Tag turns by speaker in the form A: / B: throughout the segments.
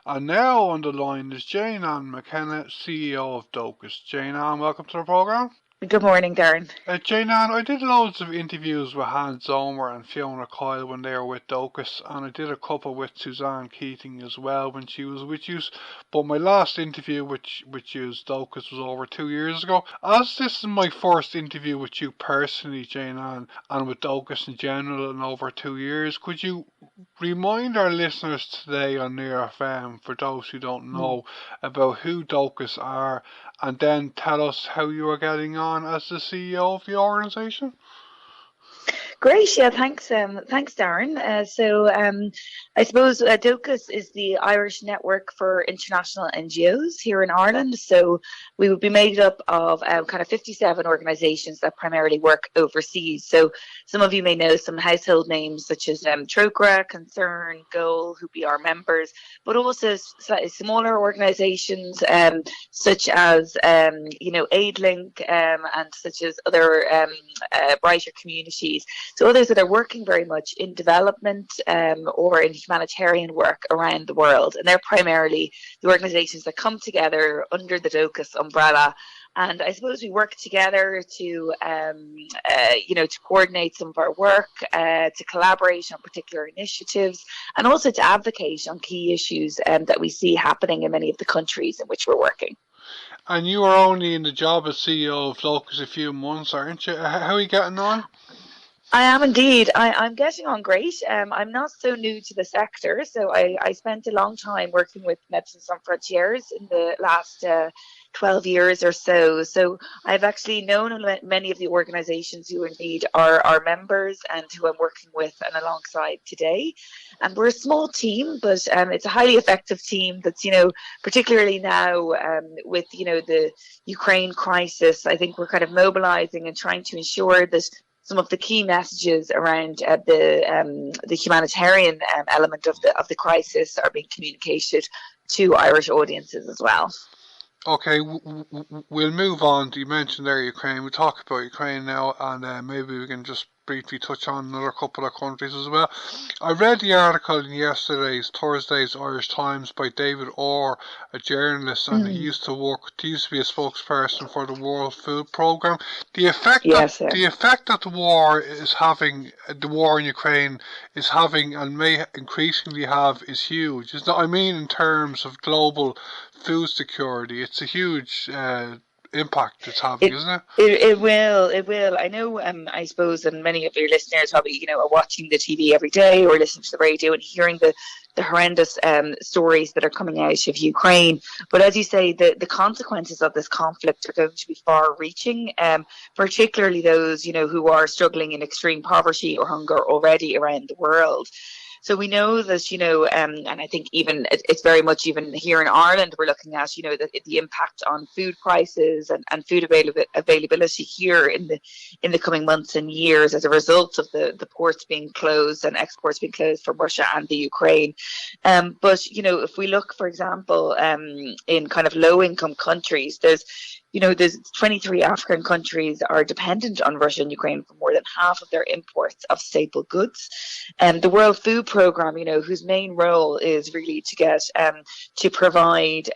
A: And now on the line is McKenna, CEO of Dóchas. Welcome to the programme.
B: Good morning, Darren.
A: I did loads of interviews with Hans Zomer and Fiona Coyle when they were with Dóchas, and I did a couple with Suzanne Keating as well when she was with you. But my last interview with you, Dóchas, was over 2 years ago. As this is my first interview with you personally, and with Dóchas in general in over 2 years, could you remind our listeners today on Near FM, for those who don't know, about who Dóchas are, and then tell us how you are getting on as the CEO of the organisation?
B: Great, yeah, thanks, Darren. I suppose Dóchas is the Irish network for international NGOs here in Ireland. So we would be made up of kind of 57 organisations that primarily work overseas. So some of you may know some household names such as Trócaire, Concern, Goal, who be our members, but also slightly smaller organisations such as AidLink and such as other brighter communities. So others that are working very much in development or in humanitarian work around the world. And they're primarily the organisations that come together under the Dóchas umbrella. And I suppose we work together to coordinate some of our work, to collaborate on particular initiatives, and also to advocate on key issues that we see happening in many of the countries in which we're working.
A: And you are only in the job as CEO of Dóchas a few months, aren't you? How are you getting on?
B: I am indeed. I'm getting on great. I'm not so new to the sector, so I spent a long time working with Médecins Sans Frontières in the last 12 years or so. So I've actually known many of the organisations who indeed are our members and who I'm working with and alongside today. And we're a small team, but it's a highly effective team that's, particularly now with, the Ukraine crisis, I think we're kind of mobilising and trying to ensure that some of the key messages around the humanitarian element of the crisis are being communicated to Irish audiences as well.
A: Okay, we'll move on. You mentioned there Ukraine. We'll talk about Ukraine now, and maybe we can just briefly touch on another couple of countries as well. I read the article in Thursday's Irish Times by David Orr, a journalist, and he used to be a spokesperson for the World Food Programme. The effect that the war in Ukraine is having and may increasingly have is huge. In terms of global food security, it's a huge impact it's having, isn't it?
B: It will. I know, I suppose, and many of your listeners probably, are watching the TV every day or listening to the radio and hearing the horrendous stories that are coming out of Ukraine. But as you say, the consequences of this conflict are going to be far-reaching, particularly those, who are struggling in extreme poverty or hunger already around the world. So we know that, and I think even it's very much even here in Ireland, we're looking at, the impact on food prices and food availability here in the coming months and years as a result of the ports being closed and exports being closed from Russia and the Ukraine. But, if we look, for example, in kind of low-income countries, there's 23 African countries are dependent on Russia and Ukraine for more than half of their imports of staple goods. And the World Food Programme, whose main role is really to provide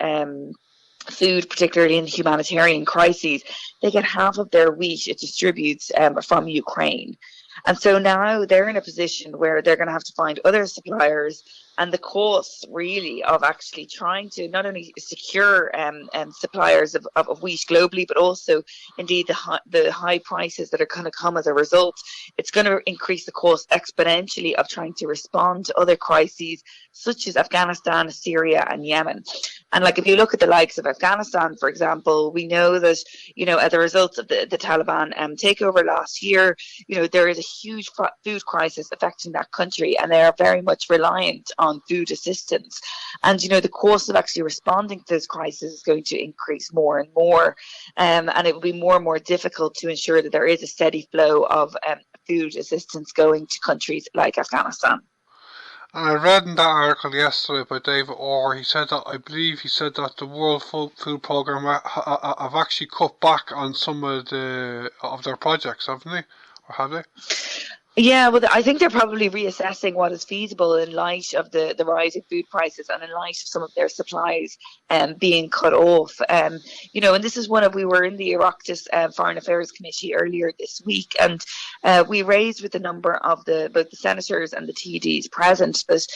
B: food, particularly in humanitarian crises, they get half of their wheat it distributes from Ukraine. And so now they're in a position where they're going to have to find other suppliers, and the costs really of actually trying to not only secure suppliers of wheat globally, but also indeed the high prices that are going to come as a result. It's going to increase the cost exponentially of trying to respond to other crises such as Afghanistan, Syria and Yemen. And if you look at the likes of Afghanistan, for example, we know that, as a result of the Taliban takeover last year, there is a huge food crisis affecting that country, and they are very much reliant on food assistance. And, the cost of actually responding to this crisis is going to increase more and more. And it will be more and more difficult to ensure that there is a steady flow of food assistance going to countries like Afghanistan.
A: And I read in that article yesterday by David Orr, I believe he said that the World Food Programme have actually cut back on some of their projects, haven't they? Or have they?
B: Yeah, well, I think they're probably reassessing what is feasible in light of the rising food prices and in light of some of their supplies being cut off. And this is we were in the Oireachtas Foreign Affairs Committee earlier this week, and we raised with a number of both the senators and the TDs present that,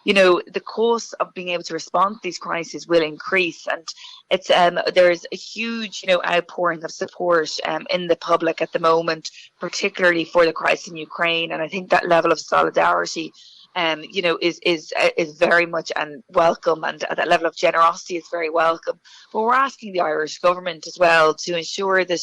B: the cost of being able to respond to these crises will increase, and it's there's a huge, outpouring of support in the public at the moment, particularly for the crisis in Ukraine. And I think that level of solidarity, is very much welcome, and that level of generosity is very welcome. But we're asking the Irish government as well to ensure that,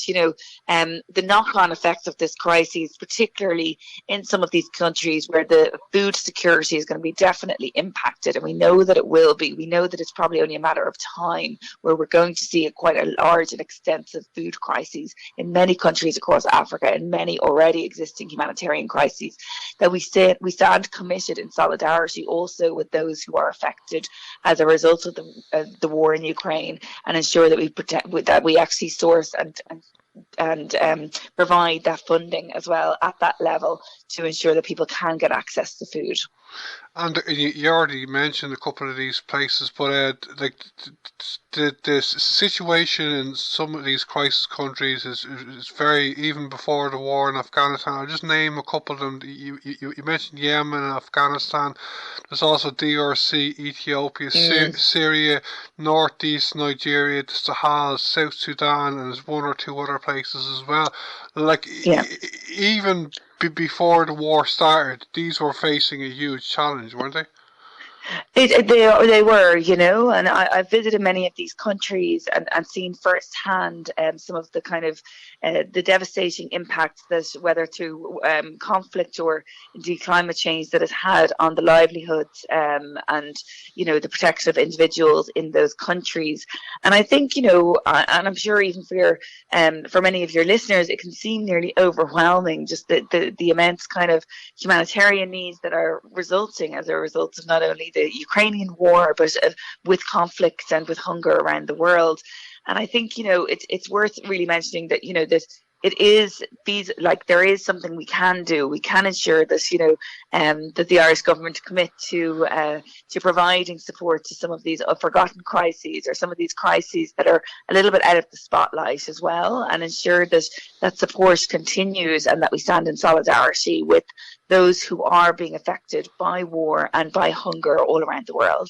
B: the knock-on effects of this crisis, particularly in some of these countries where the food security is going to be definitely impacted, and we know that it will be. We know that it's probably only a matter of time where we're going to see quite a large and extensive food crises in many countries across Africa and many already existing humanitarian crises, that we stand committed in solidarity also with those who are affected as a result of the war in Ukraine, and ensure that we actually source and provide that funding as well at that level to ensure that people can get access to food.
A: And you already mentioned a couple of these places, but the situation in some of these crisis countries is very, even before the war in Afghanistan. I'll just name a couple of them. You mentioned Yemen and Afghanistan. There's also DRC, Ethiopia, Syria, Northeast Nigeria, the Sahel, South Sudan, and there's one or two other places as well. Even before the war started, these were facing a huge challenge, weren't they?
B: They were, and I visited many of these countries and seen firsthand some of the kind of the devastating impact that, whether through conflict or indeed climate change, that has had on the livelihoods and the protection of individuals in those countries. And I think, and I'm sure even for many of your listeners, it can seem nearly overwhelming, just the immense kind of humanitarian needs that are resulting as a result of not only the Ukrainian war, but with conflict and with hunger around the world. And I think, it's worth really mentioning that, there is something we can do. We can ensure that, that the Irish government commit to providing support to some of these forgotten crises, or some of these crises that are a little bit out of the spotlight as well, and ensure that that support continues and that we stand in solidarity with those who are being affected by war and by hunger all around the world.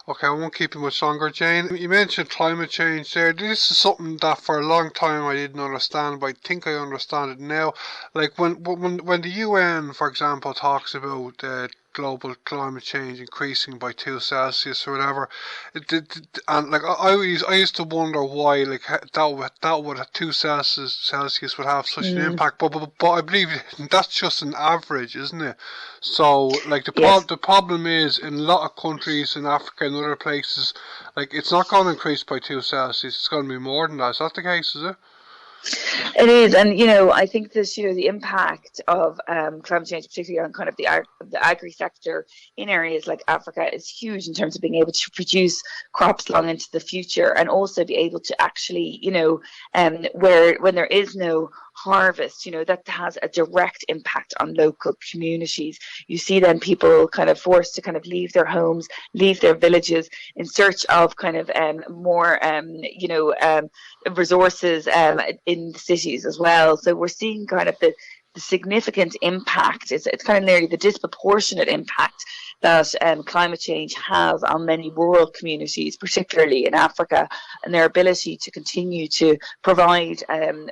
A: Okay, I won't keep you much longer, Jane. You mentioned climate change there. This is something that for a long time I didn't understand, but I think I understand it now. Like when the UN, for example, talks about global climate change increasing by 2 Celsius or whatever, and like I used to wonder why that would 2 Celsius would have such an impact, but I believe that's just an average, isn't it? So like the problem is, in a lot of countries in Africa and other places, like it's not going to increase by 2 Celsius. It's going to be more than that. Is that the case? Is it?
B: It is, and I think that the impact of climate change, particularly on kind of the agri sector in areas like Africa, is huge in terms of being able to produce crops long into the future, and also be able to actually, where when there is no harvest, that has a direct impact on local communities. You see then people kind of forced to kind of leave their homes, leave their villages in search of kind of more, resources in the cities as well. So we're seeing kind of the significant impact. It's kind of nearly the disproportionate impact that climate change has on many rural communities, particularly in Africa, and their ability to continue to provide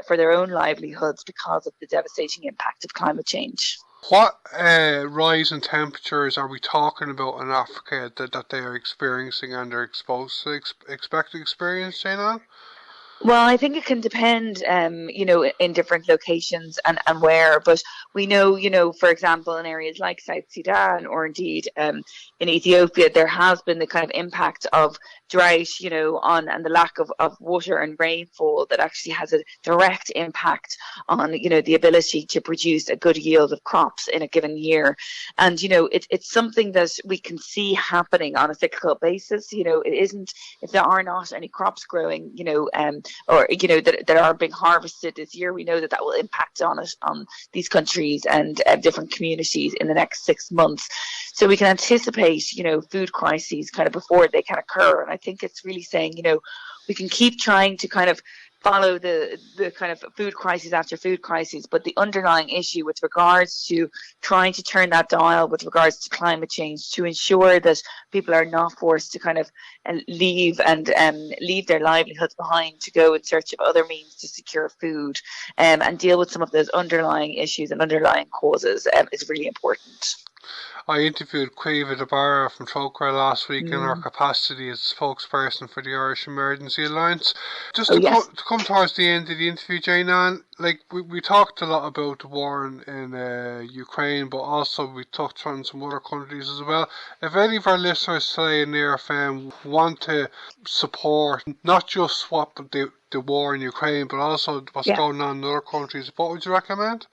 B: for their own livelihoods because of the devastating impact of climate change.
A: What rise in temperatures are we talking about in Africa that they are experiencing and are exposed to expect to experience, Jane?
B: Well, I think it can depend, in different locations and where, but we know, for example, in areas like South Sudan, or indeed in Ethiopia, there has been the kind of impact of drought, and the lack of water and rainfall that actually has a direct impact on, the ability to produce a good yield of crops in a given year. And, it's something that we can see happening on a cyclical basis. It isn't, if there are not any crops growing, or that aren't being harvested this year. We know that will impact on these countries and different communities in the next 6 months. So we can anticipate food crises kind of before they can occur. And I think it's really saying we can keep trying to kind of follow the kind of food crisis after food crisis, but the underlying issue with regards to trying to turn that dial with regards to climate change, to ensure that people are not forced to kind of leave their livelihoods behind to go in search of other means to secure food, and deal with some of those underlying issues and underlying causes, is really important.
A: I interviewed Caoimhe de Barra from Trócaire last week in her capacity as spokesperson for the Irish Emergency Alliance. Just to come towards the end of the interview, Jane-Ann, like we talked a lot about the war in Ukraine, but also we touched on some other countries as well. If any of our listeners today in Near FM want to support not just what the war in Ukraine, but also what's going on in other countries, what would you recommend?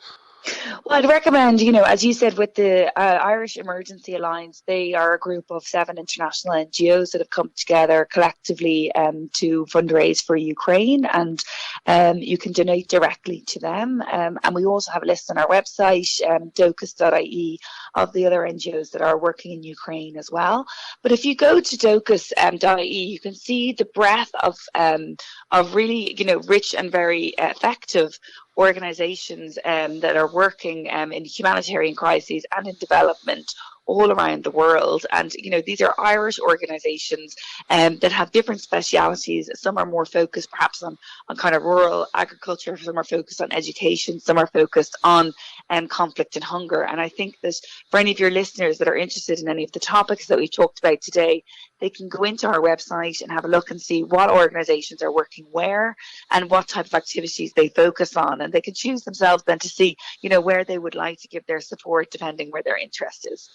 B: Well, I'd recommend, as you said, with the Irish Emergency Alliance, they are a group of 7 international NGOs that have come together collectively to fundraise for Ukraine, and you can donate directly to them. And we also have a list on our website, Dóchas.ie, of the other NGOs that are working in Ukraine as well. But if you go to Dóchas.ie, you can see the breadth of really, rich and very effective organisations that are working in humanitarian crises and in development all around the world. And, these are Irish organisations that have different specialities. Some are more focused perhaps on kind of rural agriculture, some are focused on education, some are focused on conflict and hunger. And I think that for any of your listeners that are interested in any of the topics that we've talked about today, they can go into our website and have a look and see what organisations are working where and what type of activities they focus on. And they can choose themselves then to see, where they would like to give their support depending where their interest is.